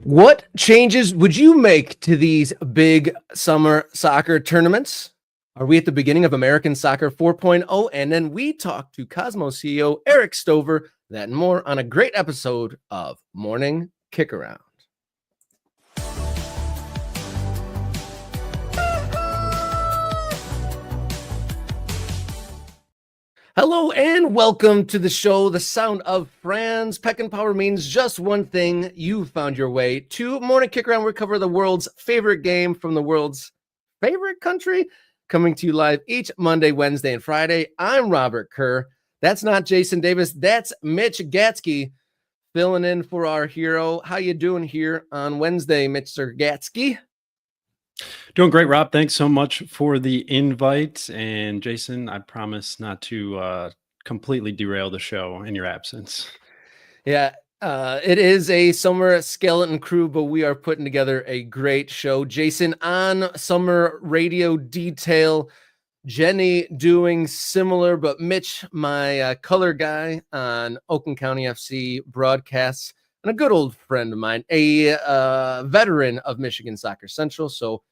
What changes would you make to these big summer soccer tournaments? Are we at the beginning of American Soccer 4.0? And then we talk to Cosmos CEO Erik Stover, that and more on a great episode of Morning Kickaround. Hello and welcome to the show, The Sound of France. Peck and Power means just one thing. You found your way to Morning Kickaround. We cover the world's favorite game from the world's favorite country, coming to you live each Monday, Wednesday, and Friday. I'm Robert Kerr. That's not Jason Davis. That's Mitch Gatsky filling in for our hero. How you doing here on Wednesday, Mr. Gatsky? Doing great, Rob. Thanks so much for the invite. And Jason, I promise not to completely derail the show in your absence. Yeah, it is a summer skeleton crew, but we are putting together a great show. Jason on summer radio detail, Jenny doing similar, but Mitch, my color guy on Oakland County FC broadcasts, and a good old friend of mine, a veteran of Michigan Soccer Central. So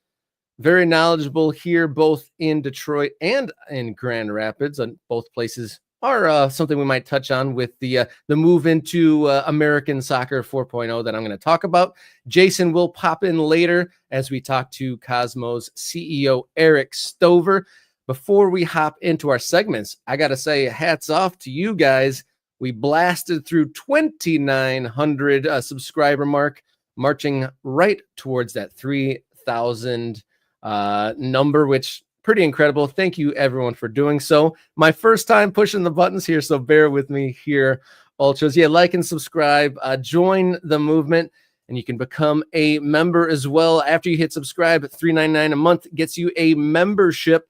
very knowledgeable here, both in Detroit and in Grand Rapids, and both places are something we might touch on with the move into American Soccer 4.0 that I'm going to talk about. Jason will pop in later as we talk to Cosmos CEO Erik Stover. Before we hop into our segments, I got to say hats off to you guys. We blasted through 2,900 subscriber mark, marching right towards that 3,000 number, which pretty incredible. Thank you everyone for doing so. My first time pushing the buttons here, so bear with me here, ultras. Yeah, like and subscribe, join the movement, and you can become a member as well. After you hit subscribe, $3.99 a month gets you a membership,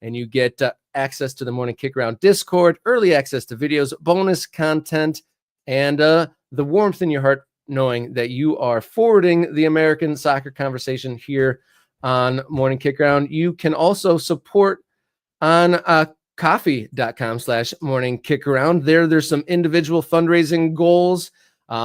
and you get access to the Morning Kickaround Discord, early access to videos, bonus content, and the warmth in your heart knowing that you are forwarding the American soccer conversation here on Morning Kickaround. You can also support on coffee.com/Morning Kickaround. There's some individual fundraising goals.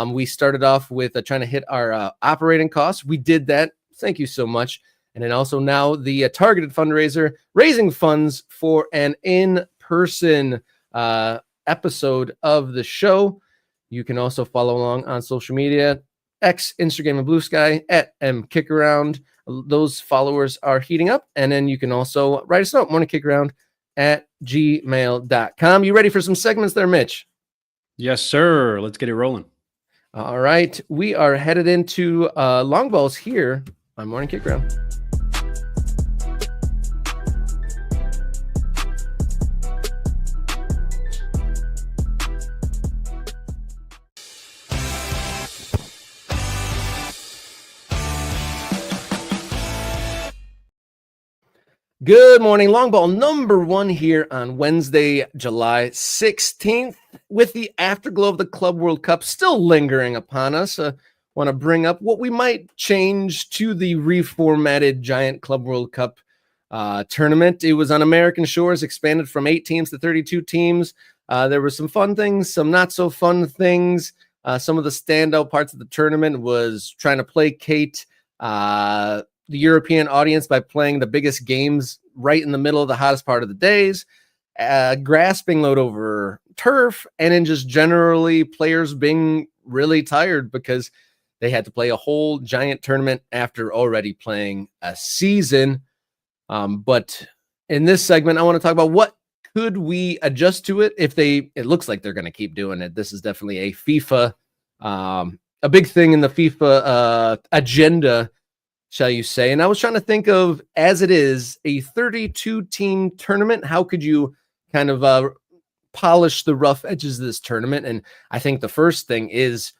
We started off with trying to hit our operating costs. We did that. Thank you so much. And then also now the targeted fundraiser, raising funds for an in-person episode of the show. You can also follow along on social media, X, Instagram, and Blue Sky at MKickaround. Those followers are heating up. And then you can also write us out, morningkickaround@gmail.com. You ready for some segments there, Mitch? Yes, sir. Let's get it rolling. All right. We are headed into long balls here on Morning Kickaround. Good morning. Long ball number one here on Wednesday, July 16th, with the afterglow of the Club World Cup still lingering upon us. Want to bring up what we might change to the reformatted Giant Club World Cup tournament. It was on American shores, expanded from 8 teams to 32 teams. There were some fun things, some not so fun things. Some of the standout parts of the tournament was trying to placate the European audience by playing the biggest games right in the middle of the hottest part of the days, grasping load over turf, and then just generally players being really tired because they had to play a whole giant tournament after already playing a season. But in this segment, I want to talk about what could we adjust to it if it looks like they're going to keep doing it. This is definitely a FIFA, a big thing in the FIFA agenda, shall you say. And I was trying to think of, as it is a 32-team tournament, how could you kind of polish the rough edges of this tournament? And I think the first thing is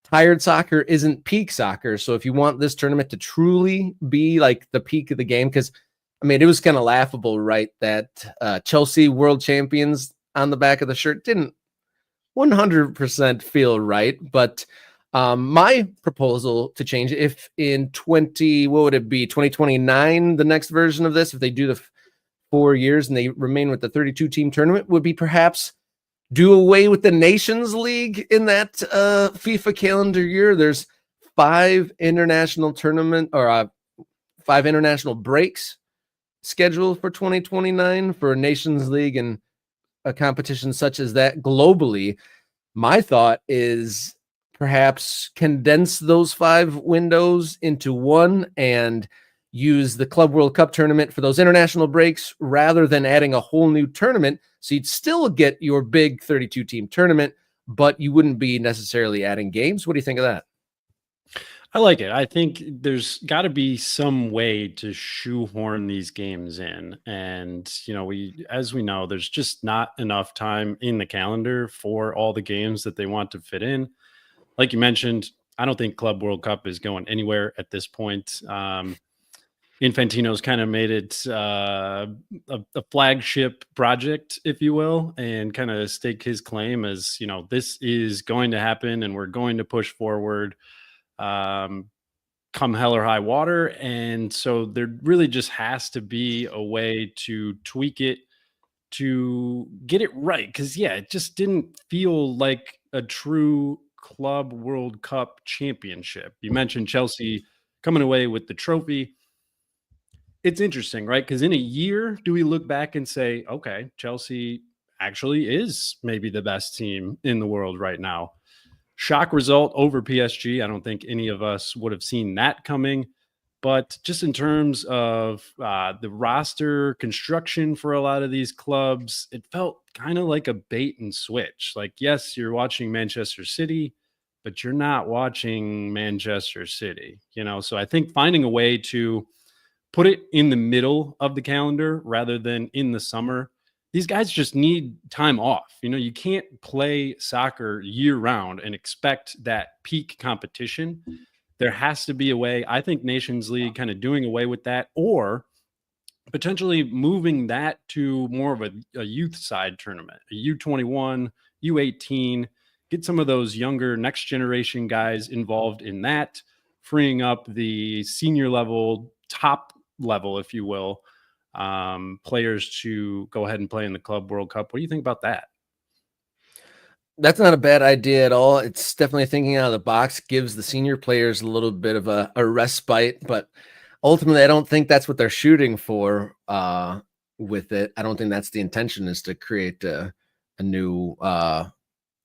tired soccer isn't peak soccer. So if you want this tournament to truly be like the peak of the game, because I mean, it was kind of laughable, right, that Chelsea world champions on the back of the shirt didn't 100% feel right. But my proposal to change it, if in 2029, the next version of this, if they do the 4 years and they remain with the 32-team tournament, would be perhaps do away with the Nations League in that FIFA calendar year. There's 5 international tournament or 5 international breaks scheduled for 2029 for a Nations League and a competition such as that globally. My thought is perhaps condense those 5 windows into one and use the Club World Cup tournament for those international breaks rather than adding a whole new tournament. So you'd still get your big 32 team tournament, but you wouldn't be necessarily adding games. What do you think of that? I like it. I think there's got to be some way to shoehorn these games in. And, as we know, there's just not enough time in the calendar for all the games that they want to fit in. Like you mentioned, I don't think Club World Cup is going anywhere at this point. Infantino's kind of made it a flagship project, if you will, and kind of stake his claim as, this is going to happen and we're going to push forward come hell or high water. And so there really just has to be a way to tweak it to get it right. Because, it just didn't feel like a true Club World Cup championship. You mentioned Chelsea coming away with the trophy. It's interesting, right? Because in a year, do we look back and say, okay, Chelsea actually is maybe the best team in the world right now? Shock result over PSG. I don't think any of us would have seen that coming. But just in terms of the roster construction for a lot of these clubs, it felt kind of like a bait and switch. Like, yes, you're watching Manchester City, but you're not watching Manchester City. So I think finding a way to put it in the middle of the calendar rather than in the summer. These guys just need time off. You can't play soccer year round and expect that peak competition. There has to be a way. I think Nations League kind of doing away with that, or potentially moving that to more of a youth side tournament, a U21, U18, get some of those younger next generation guys involved in that, freeing up the senior level, top level, if you will, players to go ahead and play in the Club World Cup. What do you think about that? That's not a bad idea at all. It's definitely thinking out of the box, gives the senior players a little bit of a respite, but ultimately I don't think that's what they're shooting for with it. I don't think that's the intention, is to create a new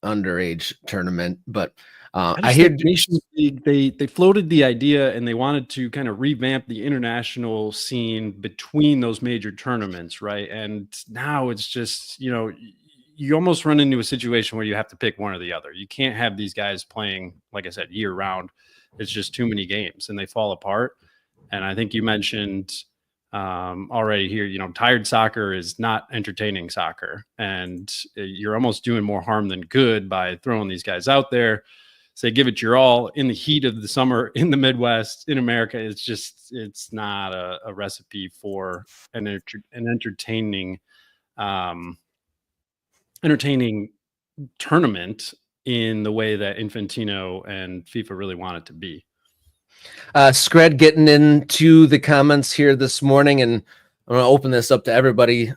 underage tournament. But I hear Nations League, they floated the idea and they wanted to kind of revamp the international scene between those major tournaments, right? And now it's just, you almost run into a situation where you have to pick one or the other. You can't have these guys playing, like I said, year round. It's just too many games and they fall apart. And I think you mentioned already here, tired soccer is not entertaining soccer. And you're almost doing more harm than good by throwing these guys out there. Say, give it your all in the heat of the summer in the Midwest, in America. It's not a recipe for an entertaining tournament in the way that Infantino and FIFA really want it to be. Scred getting into the comments here this morning, and I'm going to open this up to everybody.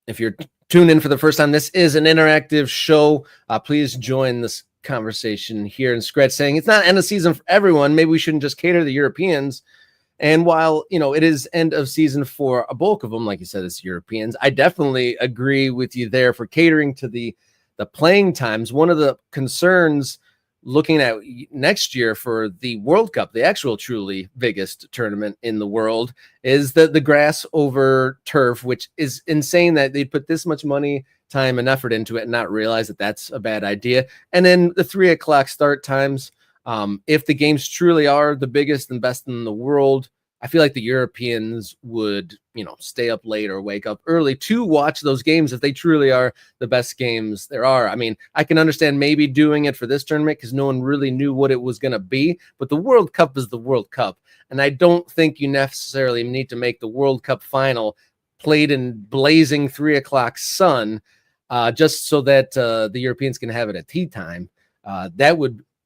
If you're tuned in for the first time, this is an interactive show. Please join this conversation here. And Scred saying it's not end of season for everyone. Maybe we shouldn't just cater to the Europeans. And while, it is end of season for a bulk of them, like you said, it's Europeans, I definitely agree with you there for catering to the playing times. One of the concerns looking at next year for the World Cup, the actual truly biggest tournament in the world, is the grass over turf, which is insane that they put this much money, time, and effort into it and not realize that that's a bad idea. And then the 3:00 start times. If the games truly are the biggest and best in the world, I feel like the Europeans would, stay up late or wake up early to watch those games if they truly are the best games there are. I mean, I can understand maybe doing it for this tournament because no one really knew what it was going to be, but the World Cup is the World Cup. And I don't think you necessarily need to make the World Cup final played in blazing 3:00 sun just so that the Europeans can have it at tea time.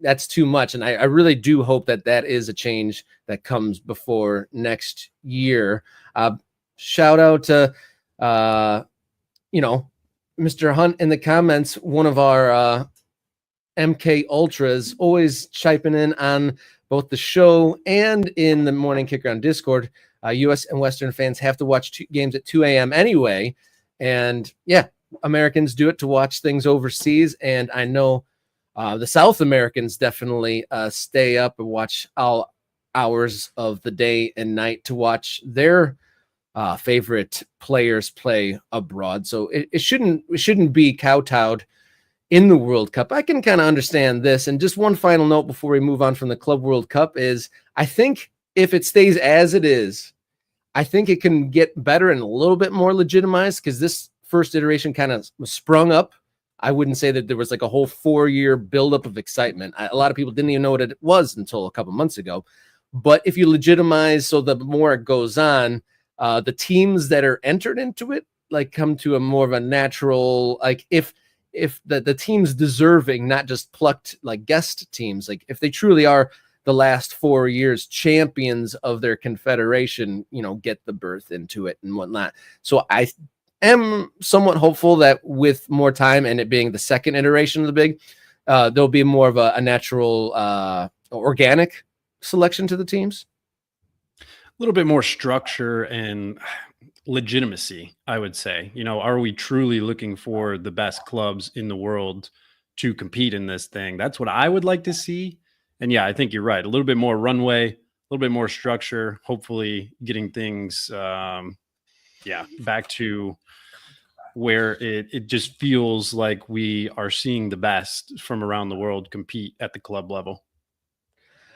That's too much. And I really do hope that is a change that comes before next year. Shout out to, Mr. Hunt in the comments, one of our MK Ultras, always chiming in on both the show and in the Morning Kicker on Discord. U.S. and Western fans have to watch games at 2 a.m. anyway. And yeah, Americans do it to watch things overseas. And I know the South Americans definitely stay up and watch all hours of the day and night to watch their favorite players play abroad. So it shouldn't be kowtowed in the World Cup. I can kind of understand this. And just one final note before we move on from the Club World Cup is I think if it stays as it is, I think it can get better and a little bit more legitimized because this first iteration kind of sprung up. I wouldn't say that there was like a whole 4-year buildup of excitement. A lot of people didn't even know what it was until a couple months ago. But if you legitimize, so the more it goes on, the teams that are entered into it like come to a more of a natural, like if the teams deserving, not just plucked like guest teams, like if they truly are the last 4 years champions of their confederation, get the berth into it and whatnot. So I am somewhat hopeful that with more time and it being the second iteration of the big, there'll be more of a natural, organic selection to the teams. A little bit more structure and legitimacy, I would say. Are we truly looking for the best clubs in the world to compete in this thing? That's what I would like to see. And yeah, I think you're right. A little bit more runway, a little bit more structure, hopefully getting things, back to where it just feels like we are seeing the best from around the world compete at the club level.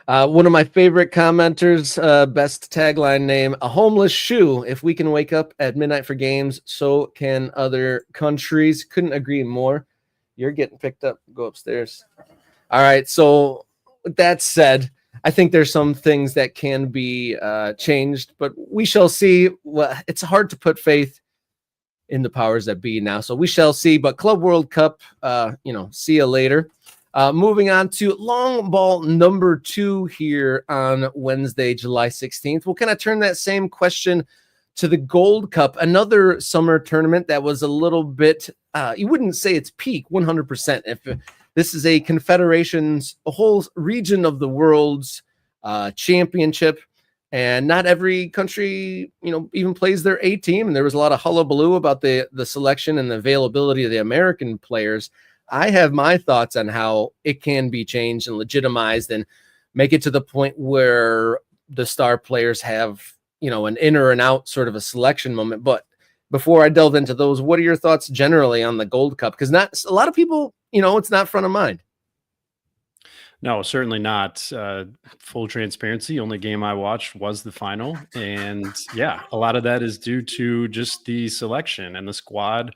One of my favorite commenters, best tagline name, a homeless shoe. If we can wake up at midnight for games, so can other countries. Couldn't agree more. You're getting picked up. Go upstairs. All right. So with that said, I think there's some things that can be changed, but we shall see. Well, it's hard to put faith in the powers that be now. So we shall see. But Club World Cup, see you later. Moving on to long ball number 2 here on Wednesday, July 16th. We'll kind of turn that same question to the Gold Cup, another summer tournament that was a little bit, you wouldn't say it's peak 100%. If this is a confederation's, a whole region of the world's championship, and not every country, even plays their A team. And there was a lot of hullabaloo about the selection and the availability of the American players. I have my thoughts on how it can be changed and legitimized and make it to the point where the star players have, an in or an out sort of a selection moment. But before I delve into those, what are your thoughts generally on the Gold Cup? Because not a lot of people, it's not front of mind. No, certainly not. Full transparency, only game I watched was the final. And yeah, a lot of that is due to just the selection and the squad,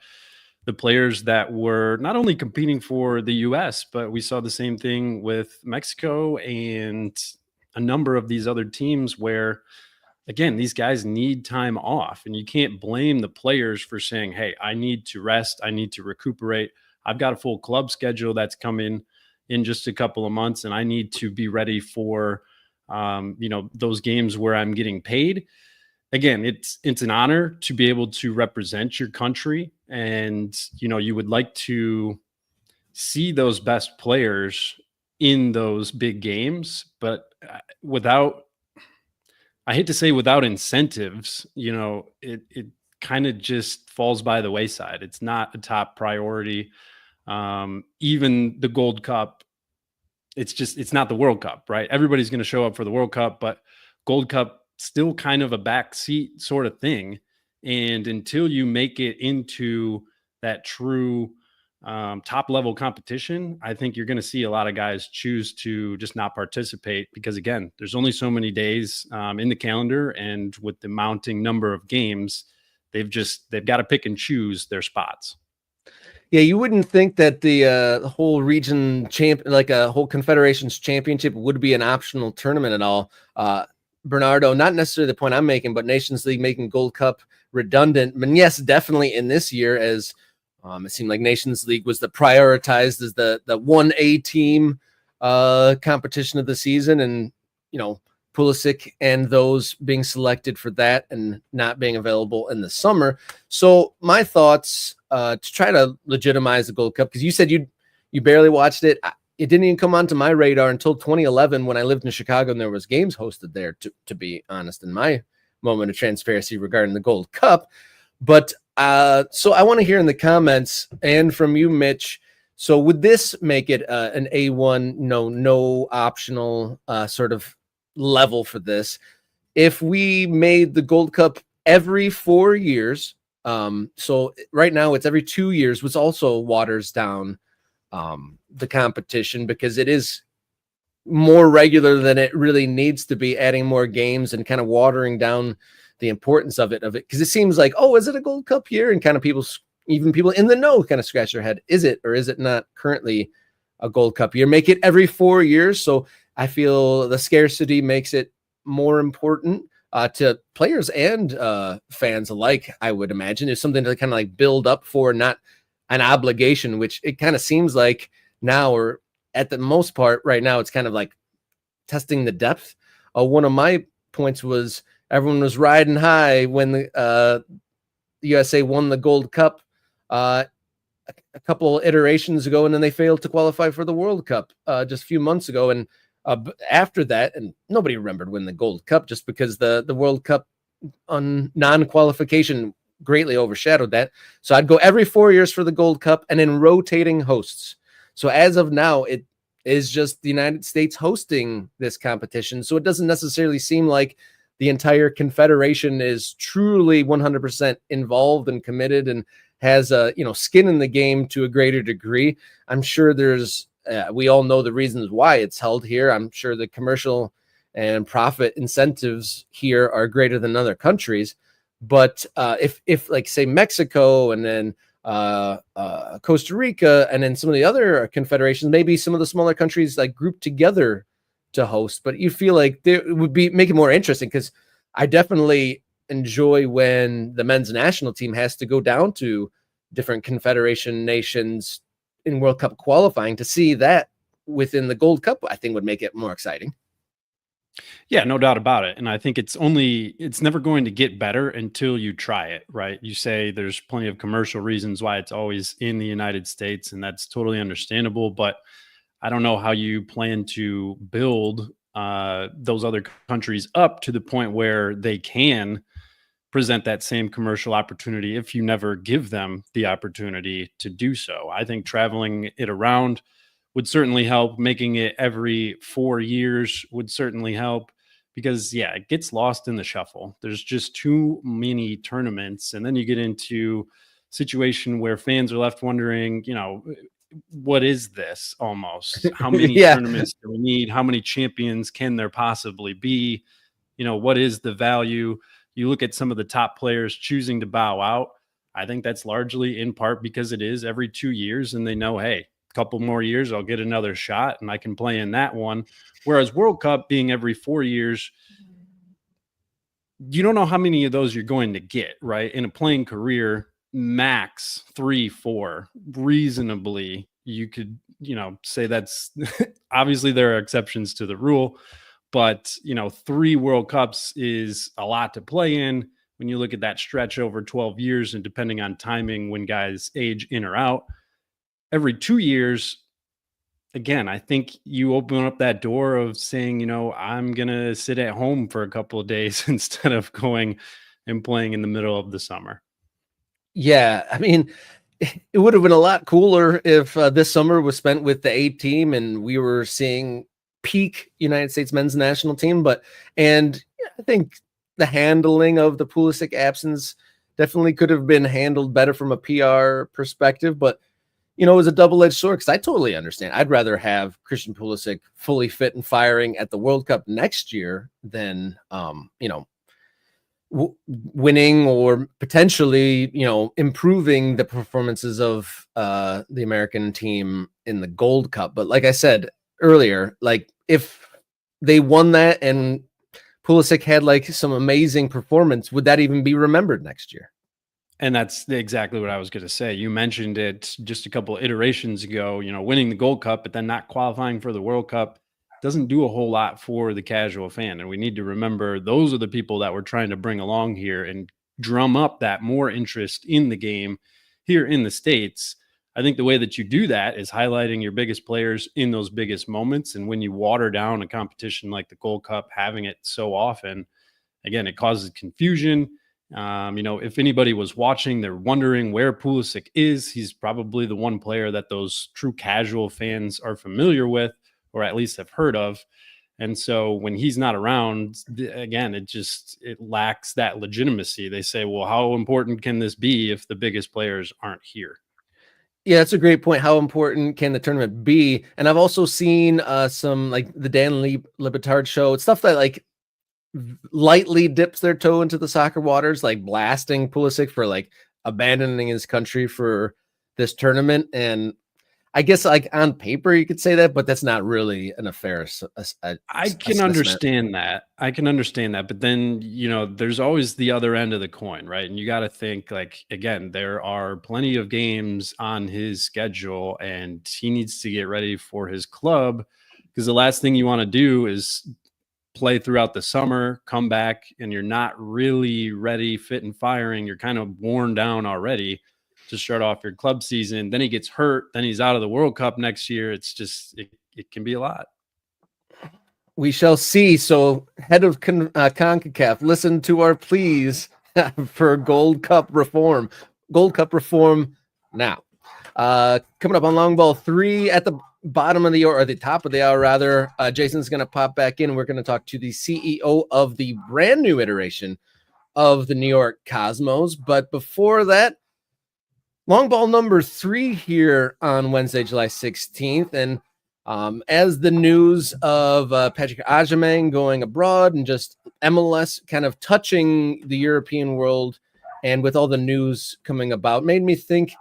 the players that were not only competing for the U.S., but we saw the same thing with Mexico and a number of these other teams where, again, these guys need time off. And you can't blame the players for saying, hey, I need to rest. I need to recuperate. I've got a full club schedule that's coming in just a couple of months, and I need to be ready for, those games where I'm getting paid. Again, it's an honor to be able to represent your country, and you would like to see those best players in those big games, but without incentives, it kind of just falls by the wayside. It's not a top priority. Even the Gold Cup, it's not the World Cup, right? Everybody's going to show up for the World Cup, but Gold Cup still kind of a backseat sort of thing. And until you make it into that true top level competition, I think you're going to see a lot of guys choose to just not participate because, again, there's only so many days in the calendar, and with the mounting number of games, they've got to pick and choose their spots. Yeah, you wouldn't think that the whole region like a whole confederations championship would be an optional tournament at all. Bernardo, not necessarily the point I'm making, but Nations League making Gold Cup redundant. And yes, definitely in this year, as it seemed like Nations League was prioritized as the 1A team competition of the season, and Pulisic and those being selected for that and not being available in the summer. So my thoughts to try to legitimize the Gold Cup, because you said you barely watched it. it didn't even come onto my radar until 2011 when I lived in Chicago and there was games hosted there, to be honest, in my moment of transparency regarding the Gold Cup. But so I want to hear in the comments and from you, Mitch. So would this make it an A1, no optional sort of level for this? If we made the Gold Cup every 4 years, so right now it's every 2 years, which also waters down the competition because it is more regular than it really needs to be, adding more games and kind of watering down the importance of it because it seems like, oh, is it a Gold Cup year? And kind of even people in the know kind of scratch their head. Is it, or is it not currently a Gold Cup year? Make it every 4 years. So I feel the scarcity makes it more important to players and fans alike. I would imagine it's something to kind of like build up for, not an obligation, which it kind of seems like now, or at the most part right now, it's kind of like testing the depth. One of my points was everyone was riding high when the USA won the Gold Cup a couple iterations ago, and then they failed to qualify for the World Cup just a few months ago. And after that, and nobody remembered winning the Gold Cup just because the World Cup on non-qualification greatly overshadowed that. So I'd go every 4 years for the Gold Cup and then rotating hosts. So as of now, it is just the United States hosting this competition. So it doesn't necessarily seem like the entire confederation is truly 100% involved and committed and has skin in the game to a greater degree. I'm sure there's we all know the reasons why it's held here. I'm sure the commercial and profit incentives here are greater than other countries. But if like say Mexico and then Costa Rica and then some of the other confederations, maybe some of the smaller countries like grouped together to host, but you feel like it would be make it more interesting, because I definitely enjoy when the men's national team has to go down to different confederation nations in World Cup qualifying. To see that within the Gold Cup, I think would make it more exciting. Yeah, no doubt about it. And I think it's never going to get better until you try it, right? You say there's plenty of commercial reasons why it's always in the United States, and that's totally understandable. But I don't know how you plan to build those other countries up to the point where they can present that same commercial opportunity if you never give them the opportunity to do so. I think traveling it around would certainly help. Making it every 4 years would certainly help because, yeah, it gets lost in the shuffle. There's just too many tournaments. And then you get into a situation where fans are left wondering, what is this almost? How many Yeah. tournaments do we need? How many champions can there possibly be? What is the value? You look at some of the top players choosing to bow out. I think that's largely in part because it is every 2 years and they know, hey, a couple more years, I'll get another shot and I can play in that one. Whereas World Cup being every 4 years, you don't know how many of those you're going to get, right? In a playing career, max 3, 4, reasonably, you could, say that's obviously there are exceptions to the rule, but 3 World Cups is a lot to play in when you look at that stretch over 12 years and depending on timing when guys age in or out. Every 2 years, again, I think you open up that door of saying, I'm going to sit at home for a couple of days instead of going and playing in the middle of the summer. Yeah, I mean, it would have been a lot cooler if this summer was spent with the A team and we were seeing peak United States men's national team. And I think the handling of the Pulisic absence definitely could have been handled better from a PR perspective. But it was a double-edged sword, because I totally understand. I'd rather have Christian Pulisic fully fit and firing at the World Cup next year than winning or potentially improving the performances of the American team in the Gold Cup. But like I said earlier, like if they won that and Pulisic had like some amazing performance, would that even be remembered next year? And that's exactly what I was going to say. You mentioned it just a couple of iterations ago, winning the Gold Cup, but then not qualifying for the World Cup doesn't do a whole lot for the casual fan. And we need to remember those are the people that we're trying to bring along here and drum up that more interest in the game here in the States. I think the way that you do that is highlighting your biggest players in those biggest moments. And when you water down a competition like the Gold Cup, having it so often, again, it causes confusion. If anybody was watching, they're wondering where Pulisic is. He's probably the one player that those true casual fans are familiar with, or at least have heard of. And so when he's not around, again, it lacks that legitimacy. They say, well, how important can this be if the biggest players aren't here? Yeah, that's a great point. How important can the tournament be? And I've also seen some like the Dan Libetard show. It's stuff that like lightly dips their toe into the soccer waters, like blasting Pulisic for like abandoning his country for this tournament. And I guess like on paper you could say that, but that's not really an affair. I can understand that. I can understand that. But then, there's always the other end of the coin, right? And you got to think like, again, there are plenty of games on his schedule and he needs to get ready for his club, because the last thing you want to do is play throughout the summer, come back, and you're not really ready, fit and firing. You're kind of worn down already to start off your club season. Then he gets hurt. Then he's out of the World Cup next year. It's just, it can be a lot. We shall see. So head of CONCACAF, listen to our pleas for Gold Cup reform. Gold Cup reform now. Coming up on Long Ball 3 at the bottom of the hour, or the top of the hour rather, Jason's going to pop back in. We're going to talk to the CEO of the brand new iteration of the New York Cosmos. But before that, Long Ball number 3 here on Wednesday, July 16th. And as the news of Patrick Agyemang going abroad and just MLS kind of touching the European world, and with all the news coming about, made me think,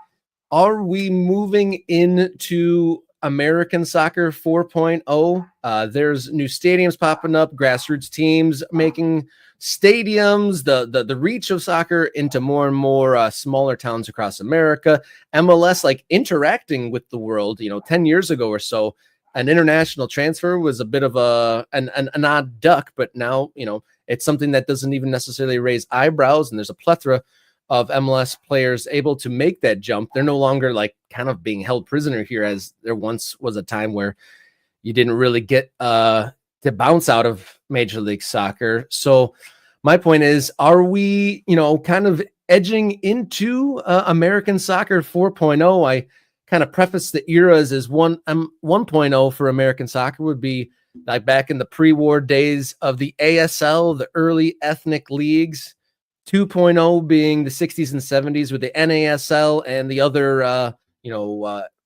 are we moving into American Soccer 4.0? There's new stadiums popping up, grassroots teams making stadiums, the reach of soccer into more and more smaller towns across America. MLS like interacting with the world. 10 years ago or so, an international transfer was a bit of an odd duck, but now it's something that doesn't even necessarily raise eyebrows, and there's a plethora of MLS players able to make that jump. They're no longer like kind of being held prisoner here, as there once was a time where you didn't really get to bounce out of Major League Soccer. So my point is, are we, kind of edging into American Soccer 4.0? I kind of preface the eras as 1.0 for American Soccer would be like back in the pre-war days of the ASL, the early ethnic leagues. 2.0 being the 60s and 70s with the NASL and the other,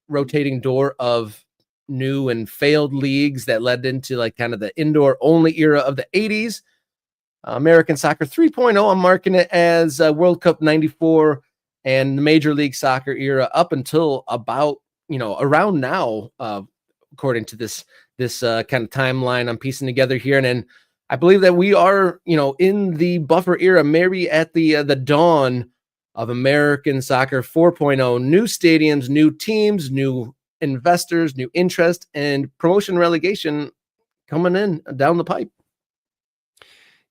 rotating door of new and failed leagues that led into like kind of the indoor only era of the 80s. American Soccer 3.0, I'm marking it as World Cup 94 and the Major League Soccer era up until about, around now, according to this kind of timeline I'm piecing together here. And then I believe that we are, in the buffer era, maybe at the dawn of American Soccer 4.0. New stadiums, new teams, new investors, new interest, and promotion relegation coming in down the pipe.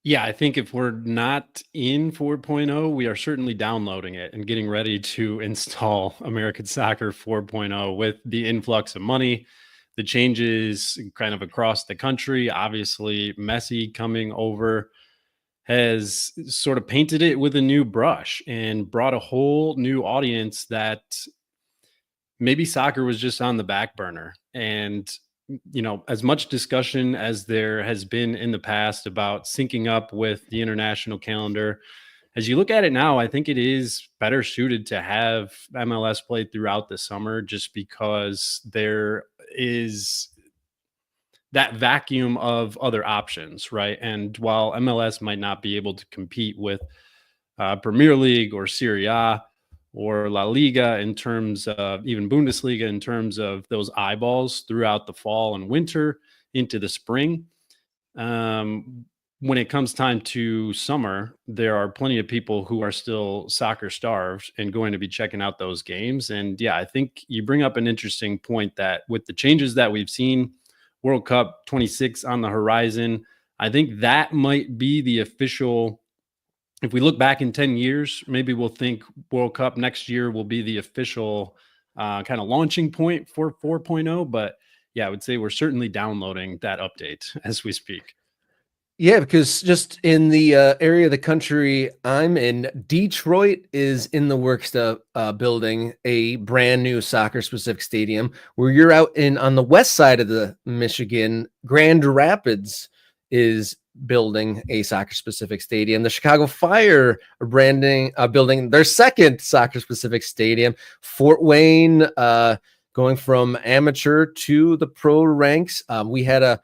Yeah, I think if we're not in 4.0, we are certainly downloading it and getting ready to install American Soccer 4.0 with the influx of money, the changes kind of across the country. Obviously, Messi coming over has sort of painted it with a new brush and brought a whole new audience that maybe soccer was just on the back burner. And, as much discussion as there has been in the past about syncing up with the international calendar, as you look at it now, I think it is better suited to have MLS played throughout the summer, just because there is that vacuum of other options, right? And while MLS might not be able to compete with Premier League or Serie A or La Liga in terms of even Bundesliga, in terms of those eyeballs throughout the fall and winter into the spring, when it comes time to summer, there are plenty of people who are still soccer starved and going to be checking out those games. And yeah, I think you bring up an interesting point that with the changes that we've seen, World Cup 26 on the horizon, I think that might be the official. If we look back in 10 years, maybe we'll think World Cup next year will be the official kind of launching point for 4.0. But yeah, I would say we're certainly downloading that update as we speak. Yeah, because just in the area of the country I'm in, Detroit is in the works of building a brand new soccer specific stadium. Where you're out in on the west side of the Michigan, Grand Rapids is building a soccer specific stadium. The Chicago Fire are building their second soccer specific stadium. Fort Wayne going from amateur to the pro ranks. We had a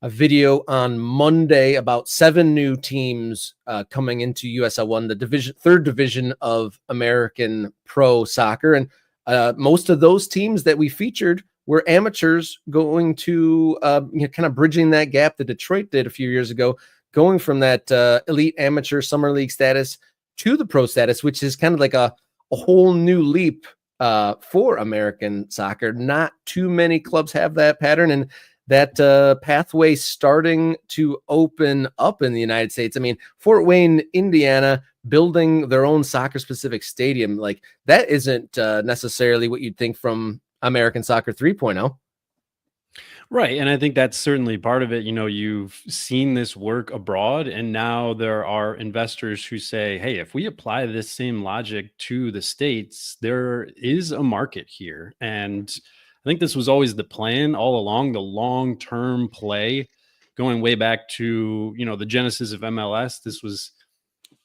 video on Monday about 7 new teams coming into USL One, the third division of American pro soccer. And most of those teams that we featured were amateurs going to kind of bridging that gap that Detroit did a few years ago, going from that elite amateur summer league status to the pro status, which is kind of like a whole new leap for American soccer. Not too many clubs have that pattern, and that pathway starting to open up in the United States. I mean, Fort Wayne, Indiana, building their own soccer specific stadium, like that isn't necessarily what you'd think from American Soccer 3.0. Right. And I think that's certainly part of it. You've seen this work abroad, and now there are investors who say, hey, if we apply this same logic to the States, there is a market here. And I think this was always the plan all along, the long-term play, going way back to, the genesis of MLS. This was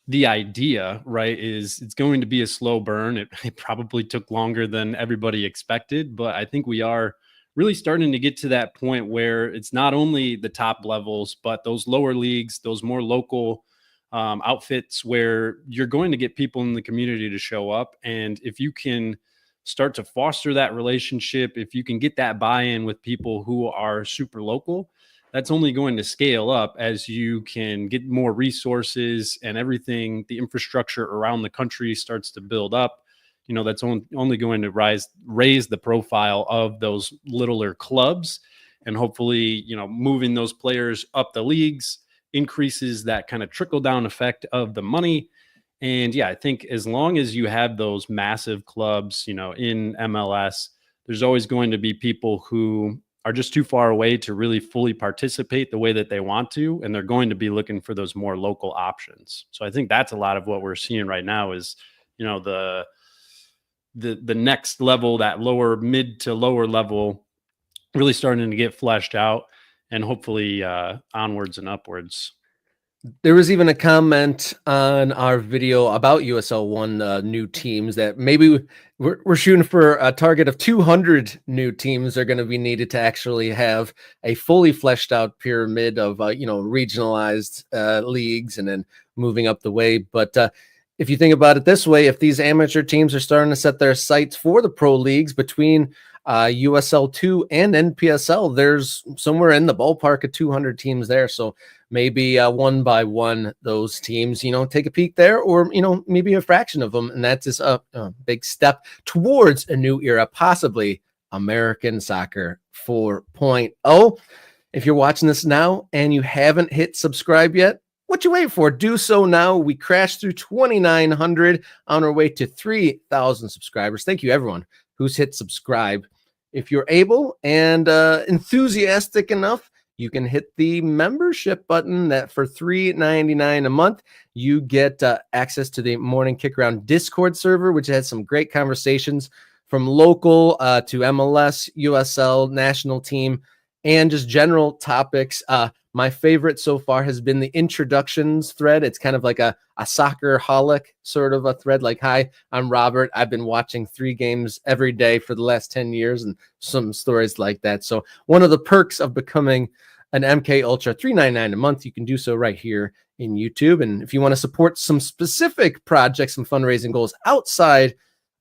the idea, right? Is it's going to be a slow burn. It probably took longer than everybody expected, but I think we are really starting to get to that point where it's not only the top levels, but those lower leagues, those more local outfits where you're going to get people in the community to show up. And if you can start to foster that relationship, if you can get that buy-in with people who are super local, that's only going to scale up as you can get more resources and everything, the infrastructure around the country starts to build up. That's only going to raise the profile of those littler clubs, and hopefully, moving those players up the leagues increases that kind of trickle down effect of the money. And yeah, I think as long as you have those massive clubs, in MLS, there's always going to be people who are just too far away to really fully participate the way that they want to. And they're going to be looking for those more local options. So I think that's a lot of what we're seeing right now is, the next level, that mid to lower level, really starting to get fleshed out, and hopefully onwards and upwards. There was even a comment on our video about USL One new teams that maybe we're shooting for a target of 200 new teams are going to be needed to actually have a fully fleshed out pyramid of regionalized leagues and then moving up the way. But if you think about it this way, if these amateur teams are starting to set their sights for the pro leagues between USL 2 and NPSL, there's somewhere in the ballpark of 200 teams there. So maybe one by one, those teams, take a peek there, or, maybe a fraction of them. And that's just a big step towards a new era, possibly American Soccer 4.0. If you're watching this now and you haven't hit subscribe yet, what you waiting for? Do so now. We crashed through 2,900 on our way to 3,000 subscribers. Thank you, everyone who's hit subscribe. If you're able and enthusiastic enough, you can hit the membership button that for $3.99 a month, you get access to the Morning Kick Around Discord server, which has some great conversations from local to MLS, USL, national team, and just general topics. My favorite so far has been the introductions thread. It's kind of like a soccer-holic sort of a thread. Like, hi, I'm Robert. I've been watching 3 games every day for the last 10 years, and some stories like that. So one of the perks of becoming an MK Ultra, $3.99 a month, you can do so right here in YouTube. And if you want to support some specific projects and fundraising goals outside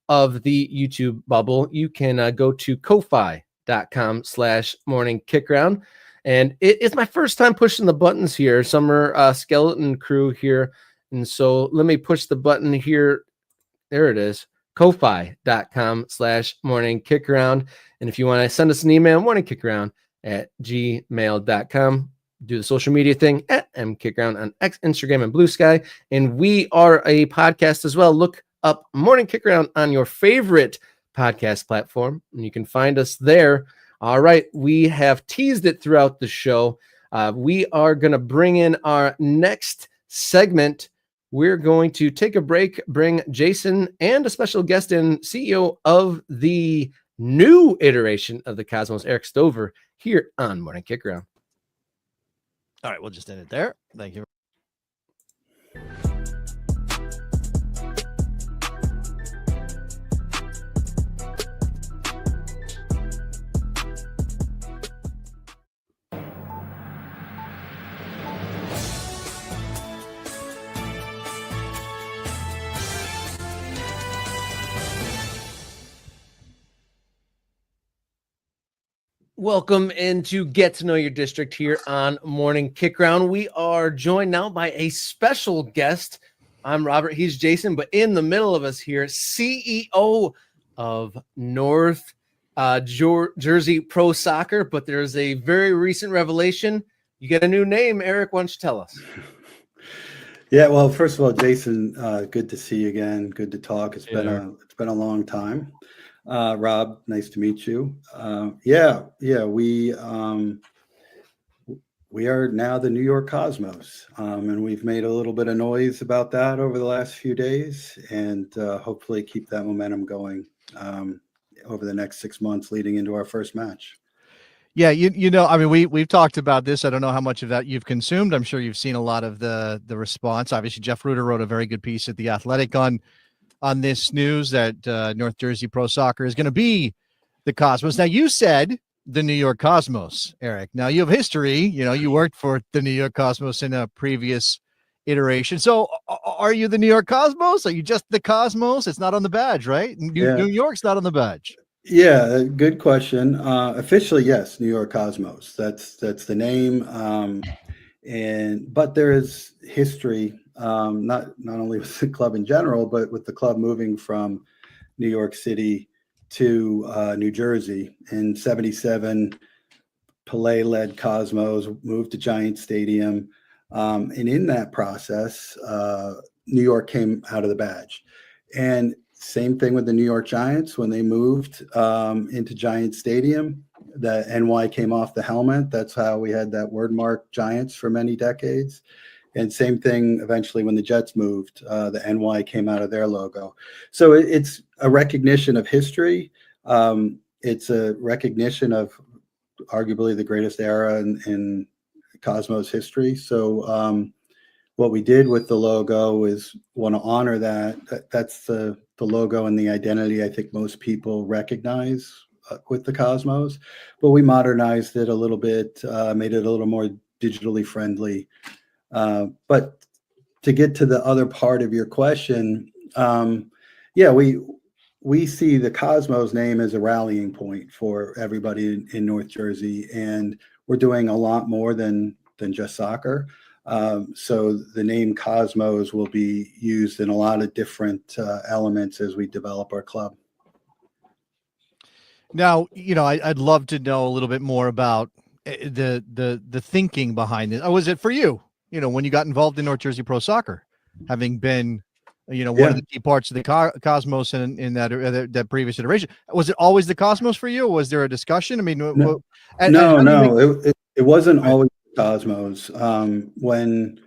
of the YouTube bubble, you can go to ko-fi.com/morningkickaround. And it's my first time pushing the buttons here. Summer skeleton crew here. And so let me push the button here. There it is. ko-fi.com/morningkickaround. And if you want to send us an email, morningkickaround@gmail.com. Do the social media thing at mkickaround on X, Instagram, and Blue Sky. And we are a podcast as well. Look up Morning Kick Around on your favorite podcast platform, and you can find us there. All right, we have teased it throughout the show. We are going to bring in our next segment. We're going to take a break, bring Jason and a special guest in, CEO of the new iteration of the Cosmos, Erik Stover, here on Morning Kickaround. All right, we'll just end it there. Thank you. Welcome into Get to Know Your District here on Morning Kickaround. We are joined now by a special guest. I'm Robert, he's Jason, but in the middle of us here, CEO of North Jersey Pro Soccer, but there's a very recent revelation. You get a new name, Erik, why don't you tell us? Yeah, well, first of all, Jason, good to see you again. Good to talk. It's been a long time. Rob, nice to meet you. We are now the New York Cosmos, and we've made a little bit of noise about that over the last few days, and hopefully keep that momentum going over the next 6 months leading into our first match. Yeah, I mean, we've talked about this. I don't know how much of that you've consumed. I'm sure you've seen a lot of the response. Obviously, Jeff Ruder wrote a very good piece at The Athletic on this news that North Jersey Pro Soccer is going to be the Cosmos. Now, you said the New York Cosmos, Erik. Now, you have history. You worked for the New York Cosmos in a previous iteration. So are you the New York Cosmos? Are you just the Cosmos? It's not on the badge, right? New York's not on the badge. Yeah, good question. Officially, yes, New York Cosmos. That's the name. But there is history, not only with the club in general, but with the club moving from New York City to New Jersey in '77. Pelé-led Cosmos moved to Giant Stadium, and in that process, New York came out of the badge. And same thing with the New York Giants when they moved into Giant Stadium. The NY came off the helmet. That's how we had that word mark Giants for many decades. And same thing eventually when the Jets moved, the NY came out of their logo. So it's a recognition of history. It's a recognition of arguably the greatest era in Cosmos history. So what we did with the logo is want to honor that. That's the logo and the identity I think most people recognize with the Cosmos, but we modernized it a little bit, made it a little more digitally friendly. But to get to the other part of your question, we see the Cosmos name as a rallying point for everybody in North Jersey, and we're doing a lot more than just soccer. So the name Cosmos will be used in a lot of different elements as we develop our club. Now, I'd love to know a little bit more about the thinking behind it. Or was it for you, when you got involved in North Jersey Pro Soccer, having been, one of the key parts of the Cosmos in that previous iteration? Was it always the Cosmos for you? Or was there a discussion? I mean, no, it wasn't always the Cosmos. When